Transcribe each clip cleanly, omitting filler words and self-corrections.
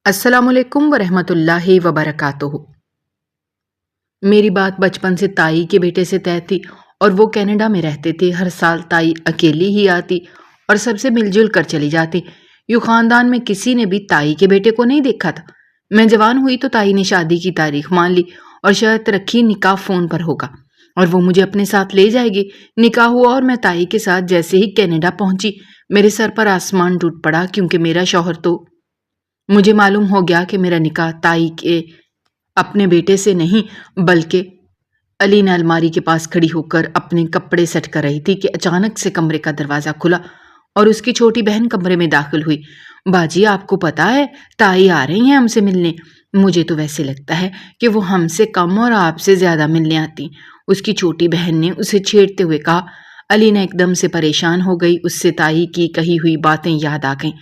अस्सलाम वालेकुम वरहमत उल्लाहि वबरकातुहू। मेरी बात बचपन से ताई के बेटे से तय थी और वो कनाडा में रहते थे। हर साल ताई अकेली ही आती और सबसे मिलजुल कर चली जाती। यूँ खानदान में किसी ने भी ताई के बेटे को नहीं देखा था। मैं जवान हुई तो ताई ने शादी की तारीख मान ली और शर्त रखी निकाह फ़ोन पर होगा और वो मुझे अपने साथ ले जाएगी। निकाह हुआ और मैं ताई के साथ जैसे ही कनाडा पहुंची मेरे सर पर आसमान टूट पड़ा, क्योंकि मेरा शौहर तो मुझे मालूम हो गया कि मेरा निकाह ताई के अपने बेटे से नहीं बल्कि अलीना अलमारी के पास खड़ी होकर अपने कपड़े सट कर रही थी कि अचानक से कमरे का दरवाज़ा खुला और उसकी छोटी बहन कमरे में दाखिल हुई। बाजी, आपको पता है ताई आ रही हैं हमसे मिलने। मुझे तो वैसे लगता है कि वो हमसे कम और आपसे ज़्यादा मिलने आती, उसकी छोटी बहन ने उसे छेड़ते हुए कहा। अलीना एकदम से परेशान हो गई। उससे ताई की कही हुई बातें याद आ गईं,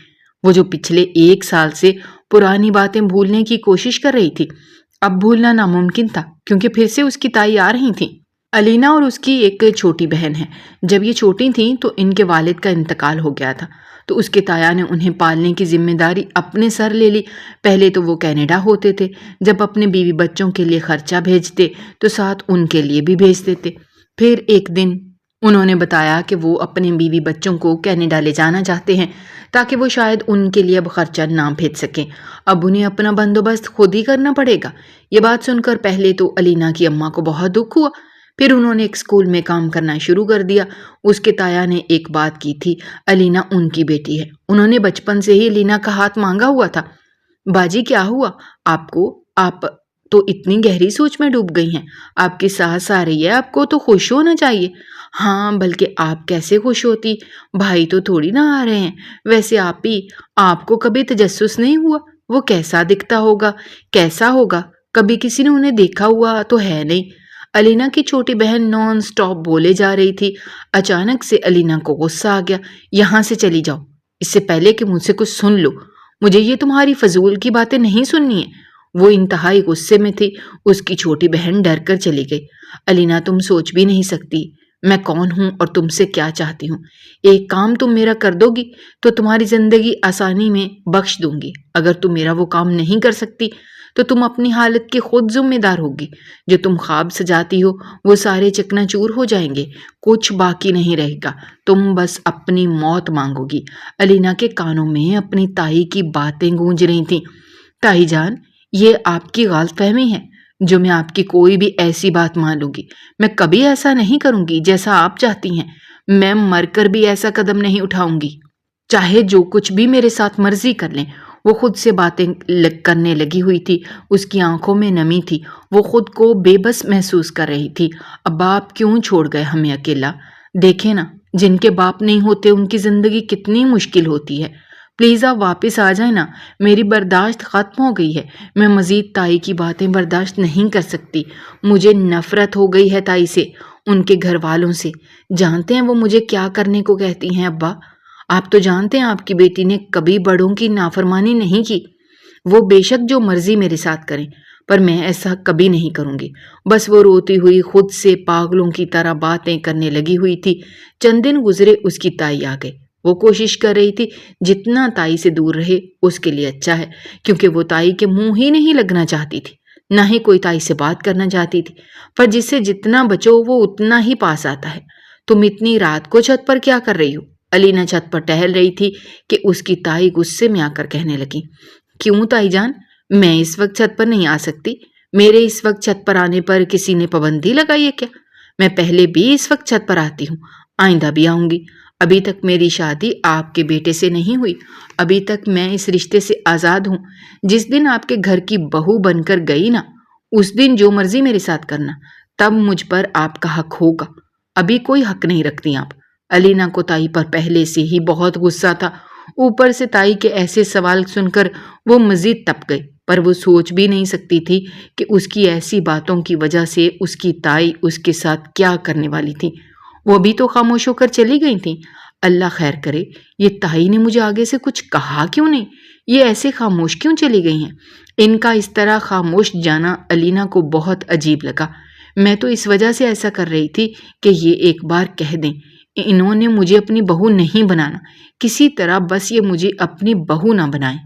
वो जो पिछले 1 साल से पुरानी बातें भूलने की कोशिश कर रही थी। अब भूलना नामुमकिन था, क्योंकि फिर से उसकी ताई आ रही थी। अलीना और उसकी एक छोटी बहन है। जब ये छोटी थीं तो इनके वालिद का इंतकाल हो गया था, तो उसके ताया ने उन्हें पालने की जिम्मेदारी अपने सर ले ली। पहले तो वो कनाडा होते थे, जब अपने बीवी बच्चों के लिए खर्चा भेजते तो साथ उनके लिए भी भेज देते। फिर एक दिन उन्होंने बताया कि वो अपने बीवी बच्चों को कनाडा ले जाना चाहते हैं ताकि वो शायद उनके लिए अब खर्चा ना भेज सकें। अब उन्हें अपना बंदोबस्त खुद ही करना पड़ेगा। ये बात सुनकर पहले तो अलीना की अम्मा को बहुत दुख हुआ। फिर उन्होंने एक स्कूल में काम करना शुरू कर दिया। उसके ताया ने एक बात की थी, अलीना उनकी बेटी है। उन्होंने बचपन से ही अलीना का हाथ मांगा हुआ था। बाजी, क्या हुआ आपको? आप तो इतनी गहरी सोच में डूब गई हैं। आपकी सास आ रही है, आपको तो खुश होना चाहिए। हाँ, बल्कि आप कैसे खुश होती, भाई तो थोड़ी ना आ रहे हैं। वैसे आपको कभी तजस्सुस नहीं हुआ वो कैसा दिखता होगा, कैसा होगा? कभी किसी ने उन्हें देखा हुआ तो है नहीं। अलीना की छोटी बहन नॉन स्टॉप बोले जा रही थी। अचानक से अलीना को गुस्सा आ गया। यहाँ से चली जाओ, इससे पहले कि मुझसे कुछ सुन लो। मुझे ये तुम्हारी फजूल की बातें नहीं सुननी है। वो इंतहाई गुस्से में थी। उसकी छोटी बहन डर कर चली गई। अलीना, तुम सोच भी नहीं सकती मैं कौन हूं और तुमसे क्या चाहती हूँ। एक काम तुम मेरा कर दोगी तो तुम्हारी जिंदगी आसानी में बख्श दूंगी। अगर तुम मेरा वो काम नहीं कर सकती तो तुम अपनी हालत की खुद जिम्मेदार होगी। जो तुम ख्वाब सजाती हो वो सारे चकनाचूर हो जाएंगे, कुछ बाकी नहीं रहेगा। तुम बस अपनी मौत मांगोगी। अलीना के कानों में अपनी ताई की बातें गूंज रही थीं। ताई जान, ये आपकी गलतफहमी है जो मैं आपकी कोई भी ऐसी बात मान लूंगी। मैं कभी ऐसा नहीं करूंगी जैसा आप चाहती हैं। मैं मरकर भी ऐसा कदम नहीं उठाऊंगी। चाहे जो कुछ भी मेरे साथ मर्जी कर लें। वो खुद से बातें करने लगी हुई थी। उसकी आंखों में नमी थी। वो खुद को बेबस महसूस कर रही थी। अब आप क्यों छोड़ गए हमें अकेला? देखें ना, जिनके बाप नहीं होते उनकी जिंदगी कितनी मुश्किल होती है। प्लीज़ आप वापस आ जाए ना। मेरी बर्दाश्त ख़त्म हो गई है। मैं मज़ीद ताई की बातें बर्दाश्त नहीं कर सकती। मुझे नफ़रत हो गई है ताई से, उनके घर वालों से। जानते हैं वो मुझे क्या करने को कहती हैं अब्बा? आप तो जानते हैं आपकी बेटी ने कभी बड़ों की नाफरमानी नहीं की। वो बेशक जो मर्जी मेरे साथ करें, पर मैं ऐसा कभी नहीं करूँगी। बस वो रोती हुई खुद से पागलों की तरह बातें करने लगी हुई थी। चंद दिन गुजरे, उसकी ताई आ गई। वो कोशिश कर रही थी जितना ताई से दूर रहे उसके लिए अच्छा है, क्योंकि वो ताई के मुंह ही नहीं लगना चाहती थी, ना ही कोई ताई से बात करना चाहती थी। पर जिससे जितना बचो वो उतना ही पास आता है। तुम इतनी रात को छत पर क्या कर रही हो? अलीना छत पर टहल रही थी कि उसकी ताई गुस्से में आकर कहने लगी, क्यों ताई जान, मैं इस वक्त छत पर नहीं आ सकती? मेरे इस वक्त छत पर आने पर किसी ने पाबंदी लगाई है क्या? मैं पहले भी इस वक्त छत पर आती हूँ, आइंदा भी आऊंगी। अभी तक मेरी शादी आपके बेटे से नहीं हुई। अभी तक मैं इस रिश्ते से आज़ाद हूँ। जिस दिन आपके घर की बहू बनकर गई ना, उस दिन जो मर्जी मेरे साथ करना, तब मुझ पर आपका हक होगा। अभी कोई हक नहीं रखती आप। अलीना को ताई पर पहले से ही बहुत गुस्सा था। ऊपर से ताई के ऐसे सवाल सुनकर वो मजीद तप गई। पर वो सोच भी नहीं सकती थी कि उसकी ऐसी बातों की वजह से उसकी ताई उसके साथ क्या करने वाली थी। वो भी तो खामोश होकर चली गई थी। अल्लाह खैर करे, ये ताई ने मुझे आगे से कुछ कहा क्यों नहीं? ये ऐसे खामोश क्यों चली गई हैं? इनका इस तरह खामोश जाना अलीना को बहुत अजीब लगा। मैं तो इस वजह से ऐसा कर रही थी कि ये एक बार कह दें, इन्होंने मुझे अपनी बहू नहीं बनाना। किसी तरह बस ये मुझे अपनी बहू ना बनाएं।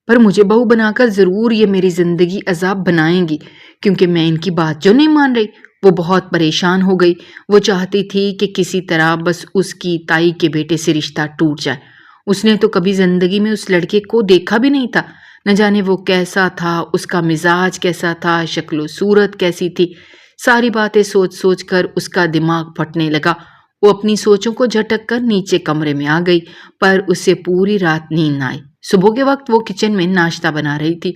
پر مجھے بہو بنا کر ضرور یہ میری زندگی عذاب بنائیں گی، کیونکہ میں ان کی بات جو نہیں مان رہی۔ وہ بہت پریشان ہو گئی۔ وہ چاہتی تھی کہ کسی طرح بس اس کی تائی کے بیٹے سے رشتہ ٹوٹ جائے۔ اس نے تو کبھی زندگی میں اس لڑکے کو دیکھا بھی نہیں تھا، نہ جانے وہ کیسا تھا، اس کا مزاج کیسا تھا، شکل و صورت کیسی تھی۔ ساری باتیں سوچ سوچ کر اس کا دماغ پھٹنے لگا۔ وہ اپنی سوچوں کو جھٹک کر نیچے کمرے میں آ گئی، پر اسے پوری رات نیند نہ آئی۔ صبح کے وقت وہ کچن میں ناشتہ بنا رہی تھی۔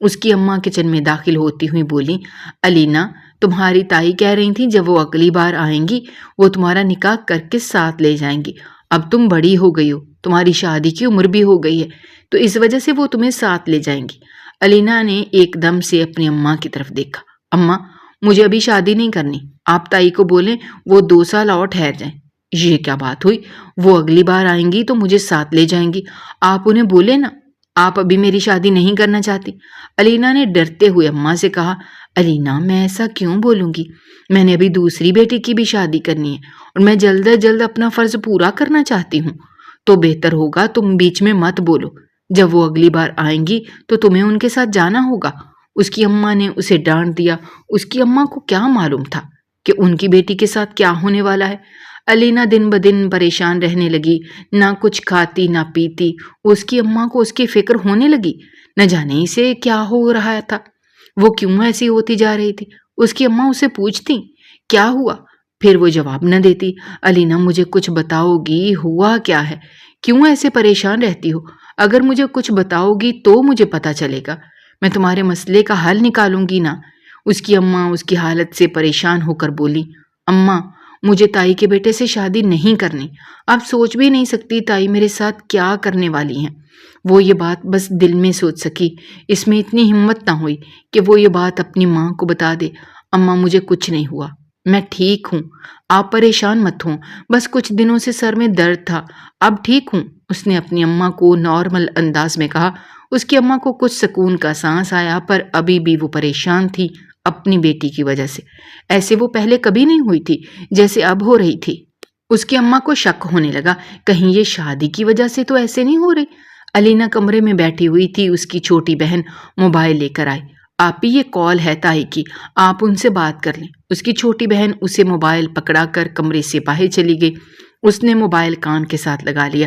اس کی اماں کچن میں داخل ہوتی ہوئی بولی، علینا، تمہاری تائی کہہ رہی تھی جب وہ اگلی بار آئیں گی وہ تمہارا نکاح کر کے ساتھ لے جائیں گی۔ اب تم بڑی ہو گئی ہو، تمہاری شادی کی عمر بھی ہو گئی ہے، تو اس وجہ سے وہ تمہیں ساتھ لے جائیں گی۔ علینا نے ایک دم سے اپنی اماں کی طرف دیکھا۔ اماں، مجھے ابھی شادی نہیں کرنی، آپ تائی کو بولیں وہ 2 سال اور ٹھہر جائیں۔ یہ کیا بات ہوئی؟ وہ اگلی بار آئیں گی تو مجھے ساتھ لے جائیں گی، آپ انہیں بولے نا۔ آپ ابھی میری شادی نہیں کرنا چاہتی؟ علینا نے ڈرتے ہوئے اماں سے کہا۔ علینا، میں ایسا کیوں بولوں گی؟ میں نے ابھی دوسری بیٹی کی بھی شادی کرنی ہے اور میں جلد از جلد اپنا فرض پورا کرنا چاہتی ہوں، تو بہتر ہوگا تم بیچ میں مت بولو۔ جب وہ اگلی بار آئیں گی تو تمہیں ان کے ساتھ جانا ہوگا۔ اس کی اماں نے اسے ڈانٹ دیا۔ اس کی اماں کو کیا معلوم تھا کہ ان کی بیٹی کے ساتھ کیا ہونے والا ہے۔ علینا دن بدن پریشان رہنے لگی، نہ کچھ کھاتی نہ پیتی۔ اس کی اماں کو اس کی فکر ہونے لگی، نہ جانے اسے کیا ہو رہا تھا، وہ کیوں ایسی ہوتی جا رہی تھی۔ اس کی اماں اسے پوچھتی کیا ہوا، پھر وہ جواب نہ دیتی۔ علینا، مجھے کچھ بتاؤ گی، ہوا کیا ہے؟ کیوں ایسے پریشان رہتی ہو؟ اگر مجھے کچھ بتاؤ گی تو مجھے پتا چلے گا، میں تمہارے مسئلے کا حل نکالوں گی نا۔ اس کی اماں اس کی حالت سے پریشان ہو کر بولی، اماں، مجھے تائی کے بیٹے سے شادی نہیں کرنی۔ آپ سوچ بھی نہیں سکتی تائی میرے ساتھ کیا کرنے والی ہیں۔ وہ یہ بات بس دل میں سوچ سکی، اس میں اتنی ہمت نہ ہوئی کہ وہ یہ بات اپنی ماں کو بتا دے۔ اماں، مجھے کچھ نہیں ہوا، میں ٹھیک ہوں، آپ پریشان مت ہوں، بس کچھ دنوں سے سر میں درد تھا، اب ٹھیک ہوں۔ اس نے اپنی اماں کو نارمل انداز میں کہا۔ اس کی اماں کو کچھ سکون کا سانس آیا، پر ابھی بھی وہ پریشان تھی اپنی بیٹی کی وجہ سے۔ ایسے وہ پہلے کبھی نہیں ہوئی تھی جیسے اب ہو رہی تھی۔ اس کی اماں کو شک ہونے لگا، کہیں یہ شادی کی وجہ سے تو ایسے نہیں ہو رہی۔ علینا کمرے میں بیٹھی ہوئی تھی، اس کی چھوٹی بہن موبائل لے کر آئی۔ آپی، یہ کال ہے تائی کی، آپ ان سے بات کر لیں۔ اس کی چھوٹی بہن اسے موبائل پکڑا کر کمرے سے باہر چلی گئی۔ اس نے موبائل کان کے ساتھ لگا لیا۔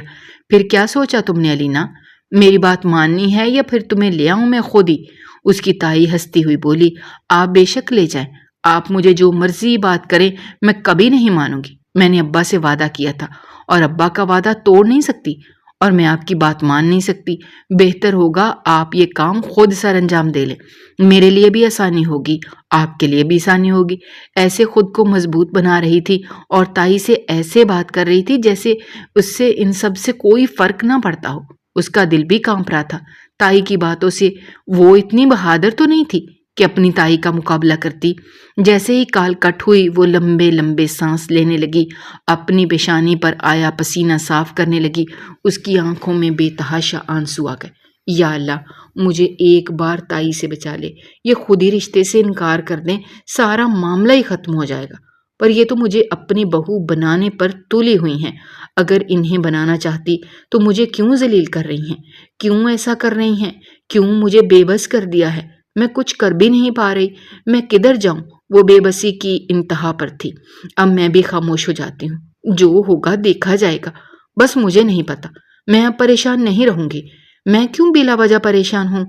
پھر کیا سوچا تم نے علینا؟ میری بات ماننی ہے یا پھر تمہیں لے آؤں میں خود ہی؟ اس کی تائی ہنستی ہوئی بولی، آپ بے شک لے جائیں، آپ مجھے جو مرضی بات کریں میں کبھی نہیں مانوں گی۔ میں نے ابا سے وعدہ کیا تھا اور ابا کا وعدہ توڑ نہیں سکتی، اور میں آپ کی بات مان نہیں سکتی۔ بہتر ہوگا آپ یہ کام خود سر انجام دے لیں، میرے لیے بھی آسانی ہوگی، آپ کے لیے بھی آسانی ہوگی۔ ایسے خود کو مضبوط بنا رہی تھی اور تائی سے ایسے بات کر رہی تھی جیسے اس سے ان سب سے کوئی فرق نہ پڑتا ہو۔ اس کا دل بھی کانپ رہا تھا تائی کی باتوں سے۔ وہ اتنی بہادر تو نہیں تھی کہ اپنی تائی کا مقابلہ کرتی۔ جیسے ہی کال کٹ ہوئی وہ لمبے لمبے سانس لینے لگی، اپنی پیشانی پر آیا پسینہ صاف کرنے لگی۔ اس کی آنکھوں میں بے تحاشا آنسو آ گئے۔ یا اللہ، مجھے ایک بار تائی سے بچا لے، یہ خود ہی رشتے سے انکار کر دیں، سارا معاملہ ہی ختم ہو جائے گا۔ پر یہ تو مجھے اپنی بہو بنانے پر تلی ہوئی ہیں، اگر انہیں بنانا چاہتی تو مجھے کیوں ذلیل کر رہی ہیں، کیوں ایسا کر رہی ہیں، کیوں مجھے بے بس کر دیا ہے؟ میں کچھ کر بھی نہیں پا رہی، میں کدھر جاؤں؟ وہ بے بسی کی انتہا پر تھی۔ اب میں بھی خاموش ہو جاتی ہوں، جو ہوگا دیکھا جائے گا، بس مجھے نہیں پتا، میں اب پریشان نہیں رہوں گی۔ میں کیوں بلا وجہ پریشان ہوں؟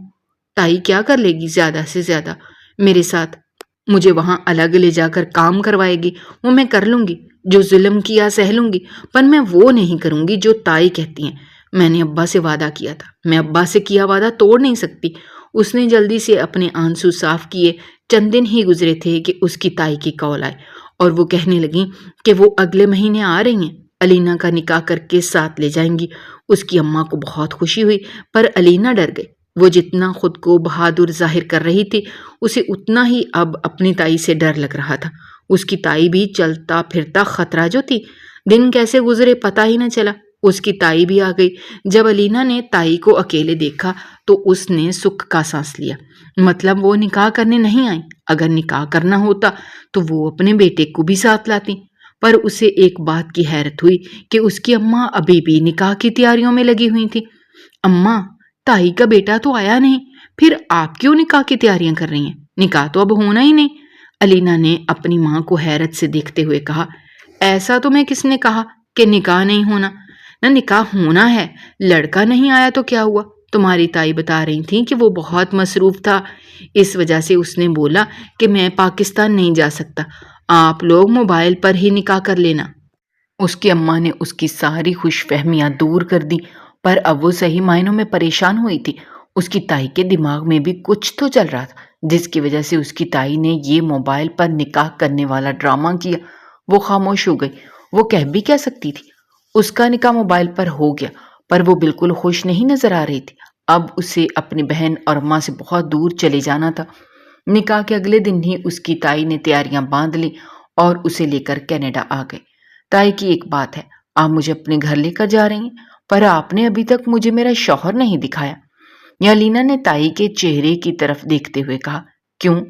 تائی کیا کر لے گی زیادہ سے زیادہ میرے ساتھ؟ مجھے وہاں الگ لے جا کر کام کروائے گی، وہ میں کر لوں گی، جو ظلم کیا سہ لوں گی، پر میں وہ نہیں کروں گی جو تائی کہتی ہیں۔ میں نے ابا سے وعدہ کیا تھا، میں ابا سے کیا وعدہ توڑ نہیں سکتی۔ اس نے جلدی سے اپنے آنسو صاف کیے۔ چند دن ہی گزرے تھے کہ اس کی تائی کی کال آئے اور وہ کہنے لگیں کہ وہ اگلے مہینے آ رہی ہیں، علینا کا نکاح کر کے ساتھ لے جائیں گی۔ اس کی اماں کو بہت خوشی ہوئی، پر علینا ڈر گئی۔ وہ جتنا خود کو بہادر ظاہر کر رہی تھی، اسے اتنا ہی اب اپنی تائی سے ڈر لگ رہا تھا۔ اس کی تائی بھی چلتا پھرتا خطرہ جو تھی، دن کیسے گزرے پتہ ہی نہ چلا۔ اس کی تائی بھی آ گئی۔ جب علینا نے تائی کو اکیلے دیکھا تو اس نے سکھ کا سانس لیا، مطلب وہ نکاح کرنے نہیں آئی۔ اگر نکاح کرنا ہوتا تو وہ اپنے بیٹے کو بھی ساتھ لاتی۔ پر اسے ایک بات کی حیرت ہوئی کہ اس کی اماں ابھی بھی نکاح کی تیاریوں میں لگی ہوئی تھی۔ اماں، ताई का बेटा तो आया नहीं, फिर आप क्यों निकाह की तैयारियां कर रही हैं? निकाह तो अब होना ही नहीं। अलीना ने अपनी माँ को हैरत से देखते हुए कहा, ऐसा तो मैं किसने कहा कि निकाह नहीं होना? ना निकाह होना है, लड़का नहीं आया तो क्या हुआ? तुम्हारी ताई बता रही थी कि वो बहुत मसरूफ था, इस वजह से उसने बोला कि मैं पाकिस्तान नहीं जा सकता, आप लोग मोबाइल पर ही निकाह कर लेना। उसकी अम्मा ने उसकी सारी खुशफहमियां दूर कर दी, पर अब वो सही मायनों में परेशान हुई थी। उसकी ताई के दिमाग में भी कुछ तो चल रहा था, जिसकी वजह से उसकी ताई ने ये मोबाइल पर निकाह करने वाला ड्रामा किया। वो खामोश हो गई। वो कह भी क्या सकती थी? उसका निकाह मोबाइल पर हो गया, पर वो बिल्कुल खुश नहीं नजर आ रही थी। अब उसे अपनी बहन और अम्मा से बहुत दूर चले जाना था। निकाह के अगले दिन ही उसकी ताई ने तैयारियां बांध ली और उसे लेकर कनाडा आ गए। ताई की एक बात है, आप मुझे अपने घर लेकर जा रही हैं, पर आपने अभी तक मुझे मेरा शौहर नहीं दिखाया। यालीना ने ताई के चेहरे की तरफ देखते हुए कहा, क्यों?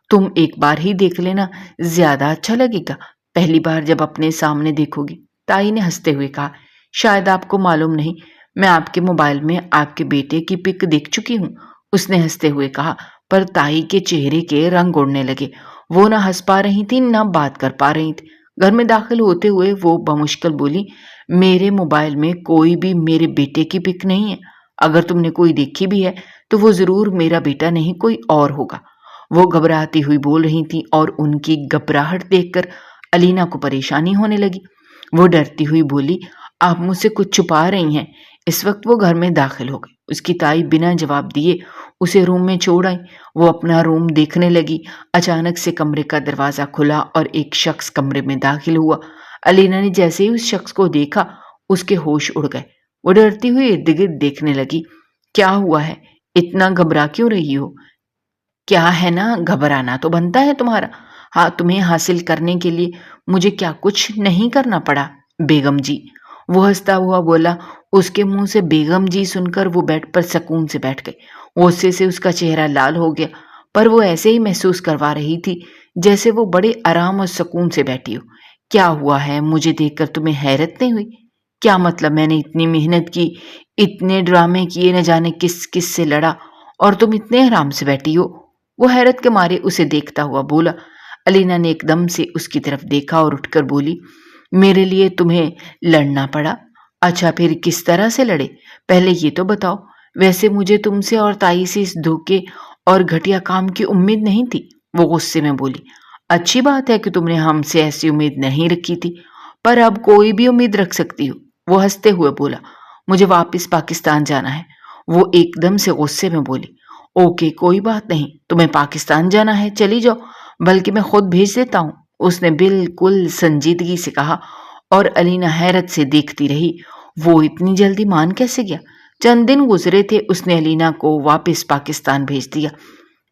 तुम एक बार ही देख लेना, ज्यादा अच्छा लगेगा। पहली बार जब अपने सामने देखोगी। ताई ने हंसते हुए कहा, शायद आपको मालूम नहीं, मैं आपके मोबाइल में आपके बेटे की पिक देख चुकी हूँ। उसने हंसते हुए कहा, पर ताई के चेहरे के रंग उड़ने लगे। वो ना हंस पा रही थी ना बात कर पा रही थी। घर में दाखिल होते हुए वो बमुश्किल बोली, मेरे मोबाइल में कोई भी मेरे बेटे की पिक नहीं है। अगर तुमने कोई देखी भी है तो वो जरूर मेरा बेटा नहीं कोई और होगा। वो घबराती हुई बोल रही थी और उनकी घबराहट देखकर अलीना को परेशानी होने लगी। वो डरती हुई बोली, आप मुझसे कुछ छुपा रही हैं। इस वक्त वो घर में दाखिल हो गई। उसकी ताई बिना जवाब दिए उसे रूम में छोड़ आई। वो अपना रूम देखने लगी। अचानक से कमरे का दरवाजा खुला और एक शख्स कमरे में दाखिल हुआ। अलीना ने जैसे ही उस शख्स को देखा, उसके होश उड़ गए। वो डरती हुई इर्द गिर्द देखने लगी। क्या हुआ है? इतना घबरा क्यों रही हो? क्या है ना, घबराना तो बनता है तुम्हारा। हाँ, तुम्हें हासिल करने के लिए मुझे क्या कुछ नहीं करना पड़ा, बेगम जी। वो हंसता हुआ बोला। उसके मुंह से बेगम जी सुनकर वो बेड पर सुकून से बैठ गई। गुस्से से उसका चेहरा लाल हो गया, पर वो ऐसे ही महसूस करवा रही थी जैसे वो बड़े आराम और सुकून से बैठी हो। क्या हुआ है? मुझे देखकर तुम्हें हैरत नहीं हुई? क्या मतलब? मैंने इतनी मेहनत की, इतने ड्रामे किए, न जाने किस किस से लड़ा, और तुम इतने आराम से बैठी हो? वो हैरत के मारे उसे देखता हुआ बोला। अलीना ने एकदम से उसकी तरफ देखा और उठकर बोली, मेरे लिए तुम्हें लड़ना पड़ा? अच्छा, फिर किस तरह से लड़े? पहले ये तो बताओ। वैसे मुझे तुमसे और ताई से इस धोखे और घटिया काम की उम्मीद नहीं थी। वो गुस्से में बोली। अच्छी बात है कि तुमने हमसे ऐसी उम्मीद नहीं रखी थी, पर अब कोई भी उम्मीद रख सकती हो। वो हंसते हुए बोला, मुझे वापस पाकिस्तान जाना है। वो एकदम से गुस्से में बोली, ओके, कोई बात नहीं, तुम्हें पाकिस्तान जाना है, चली जाओ, बल्कि मैं खुद भेज देता हूँ। उसने बिल्कुल संजीदगी से कहा और अलीना हैरत से देखती रही। वो इतनी जल्दी मान कैसे गया? चंद दिन गुजरे थे, उसने अलीना को वापस पाकिस्तान भेज दिया।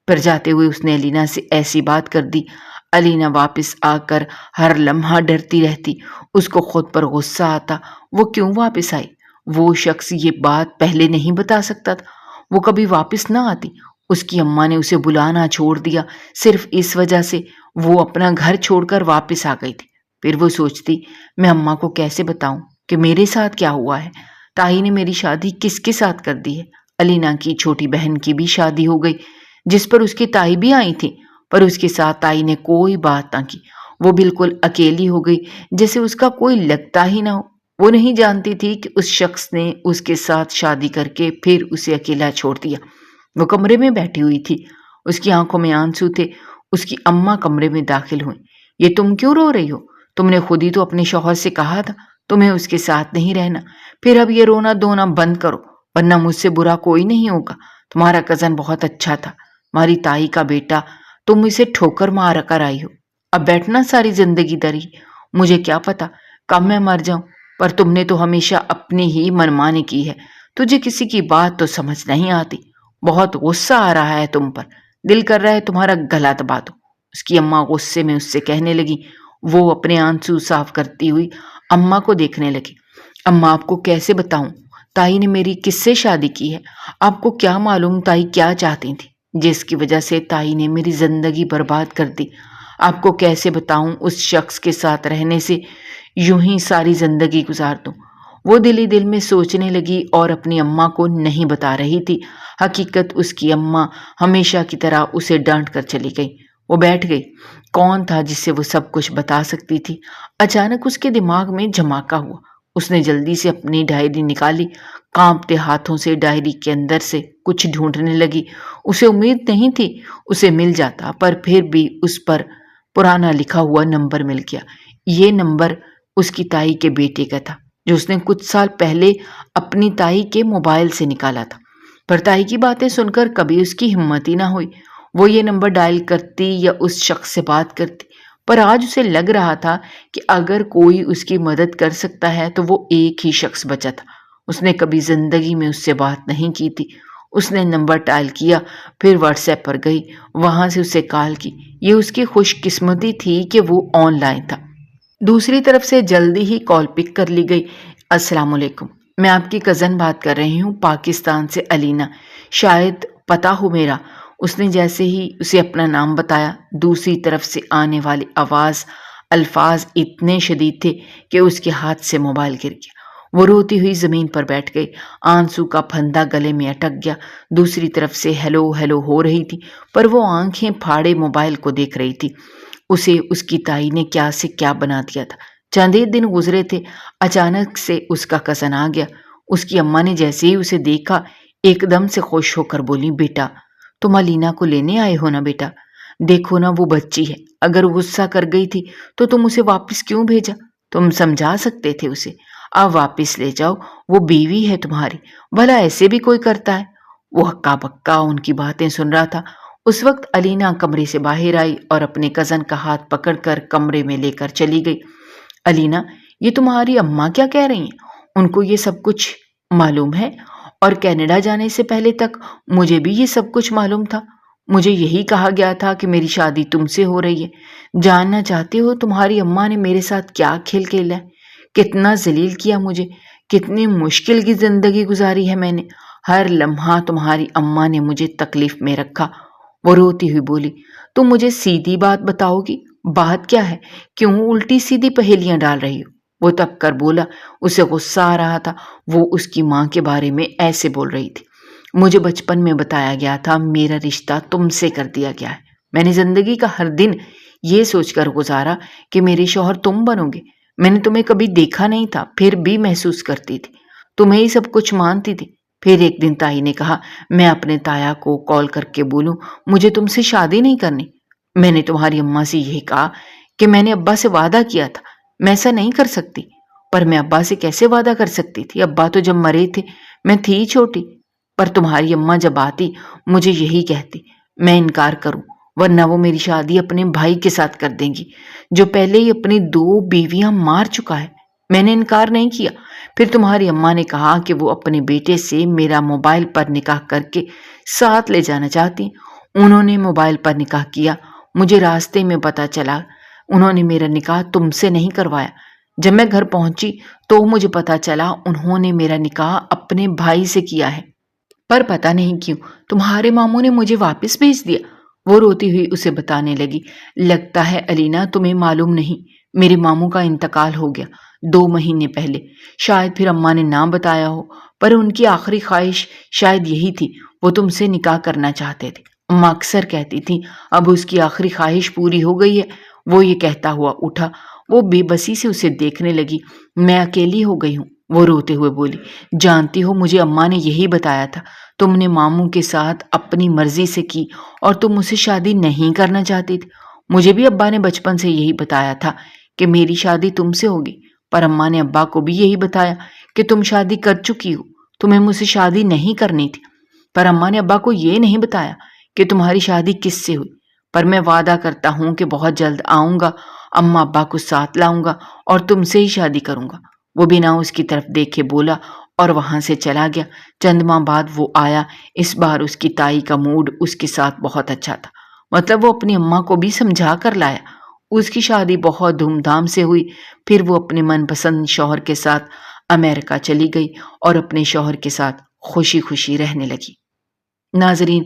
पर जाते हुए उसने अलीना से ऐसी बात कर दी। अलीना वापस आकर हर लम्हा डरती रहती। उसको खुद पर गुस्सा आता। वो क्यों वापस आई? वो शख्स ये बात पहले नहीं बता सकता था। वो कभी वापस ना आती। उसकी अम्मा ने उसे बुलाना छोड़ दिया सिर्फ इस वजह से वो अपना घर छोड़कर वापस आ गई थी। फिर वो सोचती, मैं अम्मा को कैसे बताऊं कि मेरे साथ क्या हुआ है? ताई ने मेरी शादी किसके साथ कर दी है? अलीना की छोटी बहन की भी शादी हो गई, जिस पर उसकी ताई भी आई थी, पर उसके साथ ताई ने कोई बात ना की। वो बिल्कुल अकेली हो गई, जैसे उसका कोई लगता ही ना हो। वो नहीं जानती थी कि उस शख्स ने उसके साथ शादी करके फिर उसे अकेला छोड़ दिया। वो कमरे में बैठी हुई थी। उसकी आंखों में आंसू थे। उसकी अम्मा कमरे में दाखिल हुई। ये तुम क्यों रो रही हो? तुमने खुद ही तो अपने शौहर से कहा था तुम्हें उसके साथ नहीं रहना। फिर अब ये रोना धोना बंद करो, वरना मुझसे बुरा कोई नहीं होगा। तुम्हारा कजन बहुत अच्छा था, हमारी ताई का बेटा। तुम इसे ठोकर मार कर आई हो। अब बैठना सारी जिंदगी दरी। मुझे क्या पता कब मैं मर जाऊं, पर तुमने तो हमेशा अपनी ही मनमानी की है। तुझे किसी की बात तो समझ नहीं आती। बहुत गुस्सा आ रहा है तुम पर। दिल कर रहा है तुम्हारा गला दबा दो। उसकी अम्मा गुस्से में उससे कहने लगी। वो अपने आंसू साफ करती हुई अम्मा को देखने लगी। अम्मा, आपको कैसे बताऊं, ताई ने मेरी किससे शादी की है? आपको क्या मालूम ताई क्या चाहती थी, जिसकी वजह से ताई ने मेरी जिंदगी बर्बाद कर दी। आपको कैसे बताऊं, उस शख्स के साथ रहने से यूं ही सारी जिंदगी गुजार दूं। وہ دل ہی دل میں سوچنے لگی اور اپنی اماں کو نہیں بتا رہی تھی۔ حقیقت اس کی اماں ہمیشہ کی طرح اسے ڈانٹ کر چلی گئی۔ وہ بیٹھ گئی۔ کون تھا جس سے وہ سب کچھ بتا سکتی تھی؟ اچانک اس کے دماغ میں جھماکا ہوا۔ اس نے جلدی سے اپنی ڈائری نکالی، کانپتے ہاتھوں سے ڈائری کے اندر سے کچھ ڈھونڈنے لگی۔ اسے امید نہیں تھی اسے مل جاتا، پر پھر بھی اس پر پرانا لکھا ہوا نمبر مل گیا۔ یہ نمبر اس کی تائی کے بیٹے کا تھا، جو اس نے کچھ سال پہلے اپنی تائی کے موبائل سے نکالا تھا۔ پر تائی کی باتیں سن کر کبھی اس کی ہمت ہی نہ ہوئی وہ یہ نمبر ڈائل کرتی یا اس شخص سے بات کرتی۔ پر آج اسے لگ رہا تھا کہ اگر کوئی اس کی مدد کر سکتا ہے تو وہ ایک ہی شخص بچا تھا۔ اس نے کبھی زندگی میں اس سے بات نہیں کی تھی۔ اس نے نمبر ڈائل کیا، پھر واٹس ایپ پر گئی، وہاں سے اسے کال کی۔ یہ اس کی خوش قسمتی تھی کہ وہ آن لائن تھا۔ دوسری طرف سے جلدی ہی کال پک کر لی گئی۔ السلام علیکم، میں آپ کی کزن بات کر رہی ہوں، پاکستان سے علینا، شاید پتہ ہو میرا۔ اس نے جیسے ہی اسے اپنا نام بتایا، دوسری طرف سے آنے والی الفاظ اتنے شدید تھے کہ اس کے ہاتھ سے موبائل گر گیا۔ وہ روتی ہوئی زمین پر بیٹھ گئی، آنسو کا پھندا گلے میں اٹک گیا۔ دوسری طرف سے ہیلو ہیلو ہو رہی تھی، پر وہ آنکھیں پھاڑے موبائل کو دیکھ رہی تھی۔ اسے اس کی تائی نے کیا سے کیا بنا دیا تھا۔ چند ہی دن گزرے تھے، اچانک سے اس کا کزن آ گیا۔ اس کی اماں نے جیسے ہی اسے دیکھا ایک دم سے خوش ہو کر بولی، بیٹا تم علینا کو لینے آئے ہو نا بیٹا؟ دیکھو نا وہ بچی ہے، اگر غصہ کر گئی تھی تو تم اسے واپس کیوں بھیجا؟ تم سمجھا سکتے تھے اسے، اب واپس لے جاؤ، وہ بیوی ہے تمہاری، بھلا ایسے بھی کوئی کرتا ہے؟ وہ ہکا بکا ان کی باتیں سن رہا تھا۔ اس وقت علینا کمرے سے باہر آئی اور اپنے کزن کا ہاتھ پکڑ کر کمرے میں لے کر چلی گئی۔ علینا، یہ تمہاری اماں کیا کہہ رہی ہیں؟ ان کو یہ سب کچھ معلوم ہے؟ اور کینیڈا جانے سے پہلے تک مجھے بھی یہ سب کچھ معلوم تھا۔ مجھے یہی کہا گیا تھا کہ میری شادی تم سے ہو رہی ہے۔ جاننا چاہتے ہو تمہاری اماں نے میرے ساتھ کیا کھیل کھیلا ہے؟ کتنا ذلیل کیا مجھے، کتنی مشکل کی زندگی گزاری ہے میں نے۔ ہر لمحہ تمہاری اماں نے مجھے تکلیف میں رکھا۔ وہ روتی ہوئی بولی، تم مجھے سیدھی بات بتاؤ گی؟ بات کیا ہے؟ کیوں الٹی سیدھی پہیلیاں ڈال رہی ہو؟ وہ تب کر بولا۔ اسے غصہ آ رہا تھا، وہ اس کی ماں کے بارے میں ایسے بول رہی تھی۔ مجھے بچپن میں بتایا گیا تھا میرا رشتہ تم سے کر دیا گیا ہے۔ میں نے زندگی کا ہر دن یہ سوچ کر گزارا کہ میرے شوہر تم بنو گے۔ میں نے تمہیں کبھی دیکھا نہیں تھا، پھر بھی محسوس کرتی تھی، تمہیں ہی سب کچھ مانتی تھی۔ پھر ایک دن تائی نے کہا، میں اپنے تایا کو کال کر کے بولوں مجھے تم سے شادی نہیں کرنی؟ میں نے تمہاری اماں سے یہی کہا کہ میں نے ابا سے وعدہ کیا تھا، میں ایسا نہیں کر سکتی۔ پر میں ابا سے کیسے وعدہ کر سکتی تھی؟ ابا تو جب مرے تھے میں تھی چھوٹی۔ پر تمہاری اماں جب آتی مجھے یہی کہتی، میں انکار کروں، ورنہ وہ میری شادی اپنے بھائی کے ساتھ کر دیں گی جو پہلے ہی اپنی 2 بیویاں مار چکا ہے۔ میں نے انکار نہیں کیا۔ پھر تمہاری اماں نے کہا کہ وہ اپنے بیٹے سے میرا موبائل پر نکاح کر کے ساتھ لے جانا چاہتی۔ انہوں نے موبائل پر نکاح کیا، مجھے راستے میں پتہ چلا انہوں نے میرا نکاح تم سے نہیں کروایا۔ جب میں گھر پہنچی تو مجھے پتہ چلا انہوں نے میرا نکاح اپنے بھائی سے کیا ہے۔ پر پتہ نہیں کیوں تمہارے ماموں نے مجھے واپس بھیج دیا۔ وہ روتی ہوئی اسے بتانے لگی، لگتا ہے علینا تمہیں معلوم نہیں، میرے ماموں کا انتقال ہو گیا 2 مہینے پہلے۔ شاید پھر اماں نے نہ بتایا ہو، پر ان کی آخری خواہش شاید یہی تھی، وہ تم سے نکاح کرنا چاہتے تھے۔ اماں اکثر کہتی تھی اب اس کی آخری خواہش پوری ہو گئی ہے۔ وہ یہ کہتا ہوا اٹھا۔ وہ بے بسی سے اسے دیکھنے لگی۔ میں اکیلی ہو گئی ہوں، وہ روتے ہوئے بولی۔ جانتی ہو مجھے اماں نے یہی بتایا تھا، تم نے ماموں کے ساتھ اپنی مرضی سے کی اور تم اسے شادی نہیں کرنا چاہتی تھی۔ مجھے بھی ابا نے بچپن سے یہی بتایا تھا کہ میری شادی تم سے ہوگی، پر اماں نے ابا کو بھی یہی بتایا کہ تم شادی کر چکی ہو، تمہیں مجھ سے شادی نہیں کرنی تھی۔ پر اماں نے ابا کو یہ نہیں بتایا کہ تمہاری شادی کس سے ہوئی۔ پر میں وعدہ کرتا ہوں کہ بہت جلد آؤں گا، اماں ابا کو ساتھ لاؤں گا اور تم سے ہی شادی کروں گا۔ وہ بنا اس کی طرف دیکھے بولا اور وہاں سے چلا گیا۔ چند ماہ بعد وہ آیا۔ اس بار اس کی تائی کا موڈ اس کے ساتھ بہت اچھا تھا، مطلب وہ اپنی اماں کو بھی سمجھا کر لایا۔ اس کی شادی بہت دھوم دھام سے ہوئی۔ پھر وہ اپنے من پسند شوہر کے ساتھ امریکہ چلی گئی اور اپنے شوہر کے ساتھ خوشی خوشی رہنے لگی۔ ناظرین،